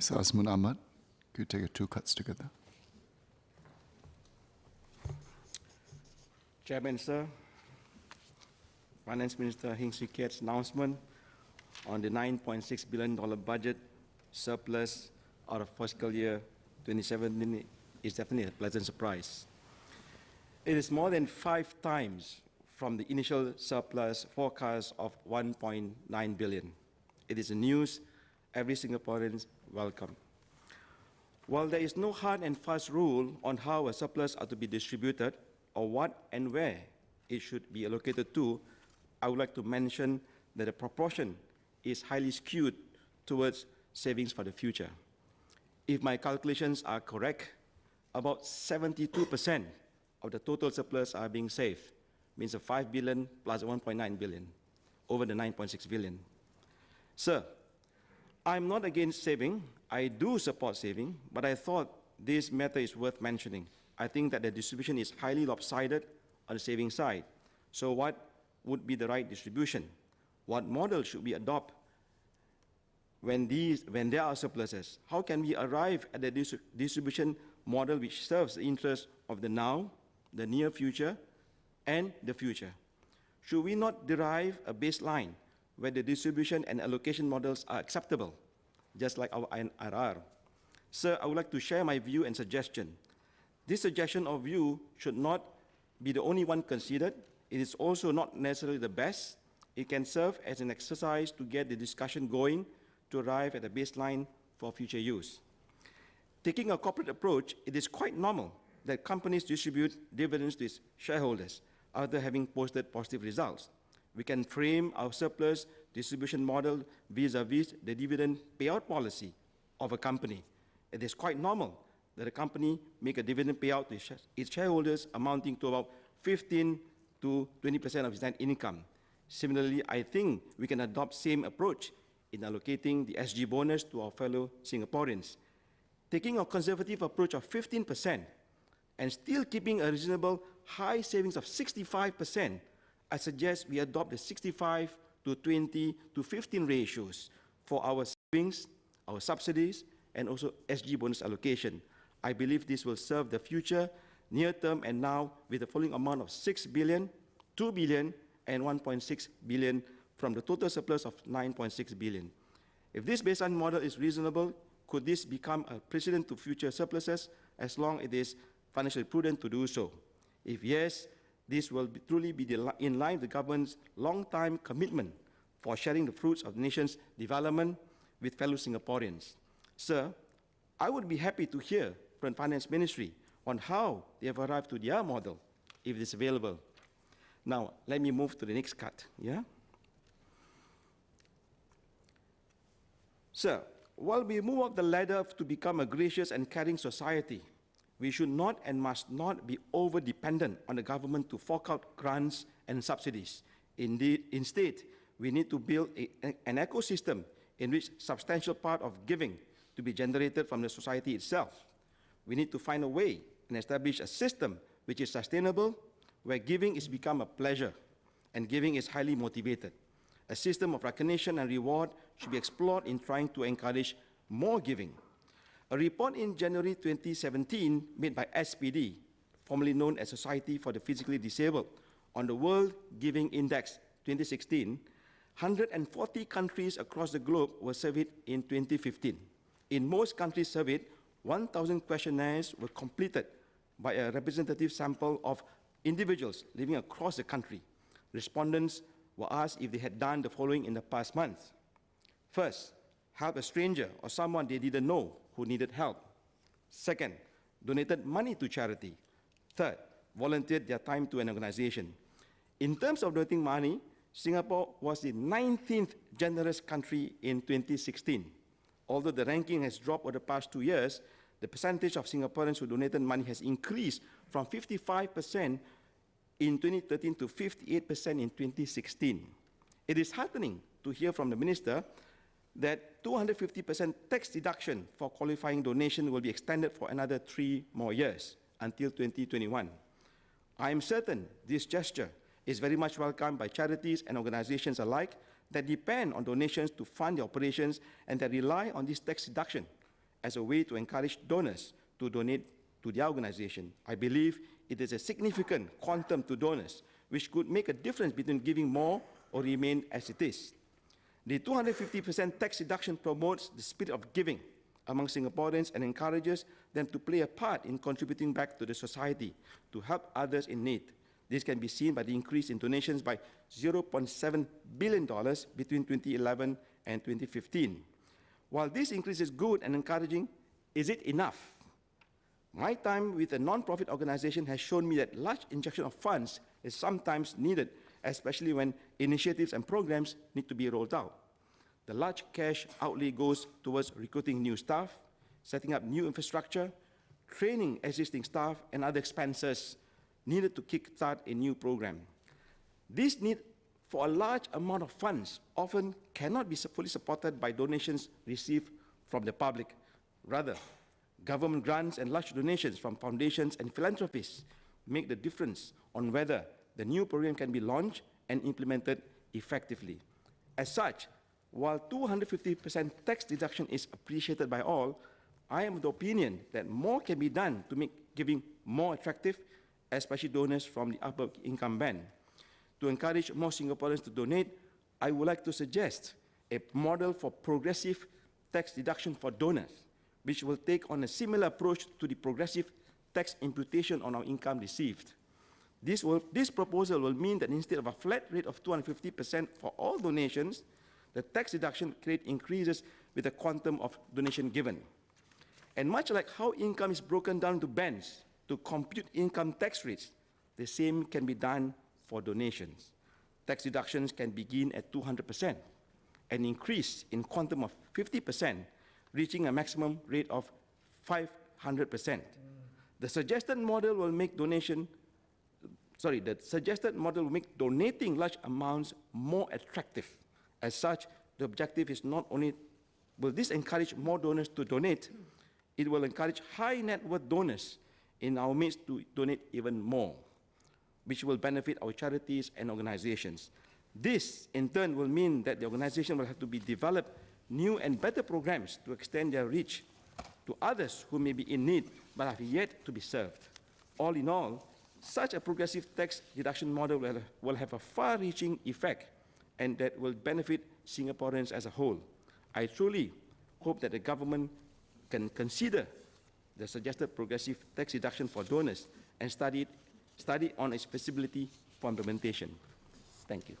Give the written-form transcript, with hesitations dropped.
Mr. Azmoon Ahmad, could you take your two cuts together? Chairman, sir, Finance Minister Heng Swee Keat's announcement on the $9.6 billion budget surplus out of fiscal year 2017 is definitely a pleasant surprise. It is more than 5 times from the initial surplus forecast of $1.9 billion. It is a news every Singaporean welcome. While there is no hard and fast rule on how a surplus are to be distributed or what and where it should be allocated to, I would like to mention that the proportion is highly skewed towards savings for the future. If my calculations are correct, about 72% of the total surplus are being saved, means a 5 billion plus 1.9 billion, over the 9.6 billion. Sir, I'm not against saving. I do support saving, but I thought this matter is worth mentioning. I think that the distribution is highly lopsided on the saving side. So what would be the right distribution? What model should we adopt when there are surpluses? How can we arrive at the distribution model which serves the interests of the now, the near future, and the future? Should we not derive a baseline where the distribution and allocation models are acceptable, just like our IRR? Sir, I would like to share my view and suggestion. This suggestion or view should not be the only one considered. It is also not necessarily the best. It can serve as an exercise to get the discussion going to arrive at a baseline for future use. Taking a corporate approach, it is quite normal that companies distribute dividends to its shareholders after having posted positive results. We can frame our surplus distribution model vis-à-vis the dividend payout policy of a company. It is quite normal that a company make a dividend payout to its shareholders amounting to about 15 to 20% of its net income. Similarly, I think we can adopt same approach in allocating the SG bonus to our fellow Singaporeans. Taking a conservative approach of 15% and still keeping a reasonable high savings of 65%, I suggest we adopt the 65 to 20 to 15 ratios for our savings, our subsidies, and also SG bonus allocation. I believe this will serve the future, near term, and now with the following amount of 6 billion, 2 billion, and 1.6 billion from the total surplus of 9.6 billion. If this baseline model is reasonable, could this become a precedent to future surpluses as long as it is financially prudent to do so? If yes, this will truly be in line with the government's long-time commitment for sharing the fruits of the nation's development with fellow Singaporeans. Sir, I would be happy to hear from the Finance Ministry on how they have arrived to their model, if it is available. Now, let me move to the next cut. Yeah? Sir, while we move up the ladder to become a gracious and caring society, we should not and must not be over-dependent on the government to fork out grants and subsidies. Instead, we need to build an ecosystem in which substantial part of giving to be generated from the society itself. We need to find a way and establish a system which is sustainable, where giving is become a pleasure and giving is highly motivated. A system of recognition and reward should be explored in trying to encourage more giving. A report in January 2017 made by SPD, formerly known as Society for the Physically Disabled, on the World Giving Index 2016, 140 countries across the globe were surveyed in 2015. In most countries surveyed, 1,000 questionnaires were completed by a representative sample of individuals living across the country. Respondents were asked if they had done the following in the past month. First, help a stranger or someone they didn't know who needed help. Second, donated money to charity. Third, volunteered their time to an organization. In terms of donating money, Singapore was the 19th generous country in 2016. Although the ranking has dropped over the past 2 years, the percentage of Singaporeans who donated money has increased from 55% in 2013 to 58% in 2016. It is heartening to hear from the Minister that 250% tax deduction for qualifying donation will be extended for another 3 more years until 2021. I am certain this gesture is very much welcomed by charities and organizations alike that depend on donations to fund their operations and that rely on this tax deduction as a way to encourage donors to donate to the organization. I believe it is a significant quantum to donors, which could make a difference between giving more or remain as it is. The 250% tax deduction promotes the spirit of giving among Singaporeans and encourages them to play a part in contributing back to the society to help others in need. This can be seen by the increase in donations by $0.7 billion between 2011 and 2015. While this increase is good and encouraging, is it enough? My time with a non-profit organization has shown me that large injection of funds is sometimes needed, especially when initiatives and programs need to be rolled out. The large cash outlay goes towards recruiting new staff, setting up new infrastructure, training existing staff, and other expenses needed to kickstart a new program. This need for a large amount of funds often cannot be fully supported by donations received from the public. Rather, government grants and large donations from foundations and philanthropists make the difference on whether the new program can be launched and implemented effectively. As such, while 250% tax deduction is appreciated by all, I am of the opinion that more can be done to make giving more attractive, especially donors from the upper income band. To encourage more Singaporeans to donate, I would like to suggest a model for progressive tax deduction for donors, which will take on a similar approach to the progressive tax imputation on our income received. This proposal will mean that instead of a flat rate of 250% for all donations, the tax deduction rate increases with the quantum of donation given. And much like how income is broken down into bands to compute income tax rates, the same can be done for donations. Tax deductions can begin at 200% and increase in quantum of 50%, reaching a maximum rate of 500%. The suggested model will make donating large amounts more attractive. As such, the objective is not only will this encourage more donors to donate, it will encourage high net worth donors in our midst to donate even more, which will benefit our charities and organizations. This, in turn, will mean that the organization will have to develop new and better programs to extend their reach to others who may be in need but have yet to be served. All in all, such a progressive tax deduction model will have a far-reaching effect and that will benefit Singaporeans as a whole. I truly hope that the government can consider the suggested progressive tax deduction for donors and study on its feasibility for implementation. Thank you.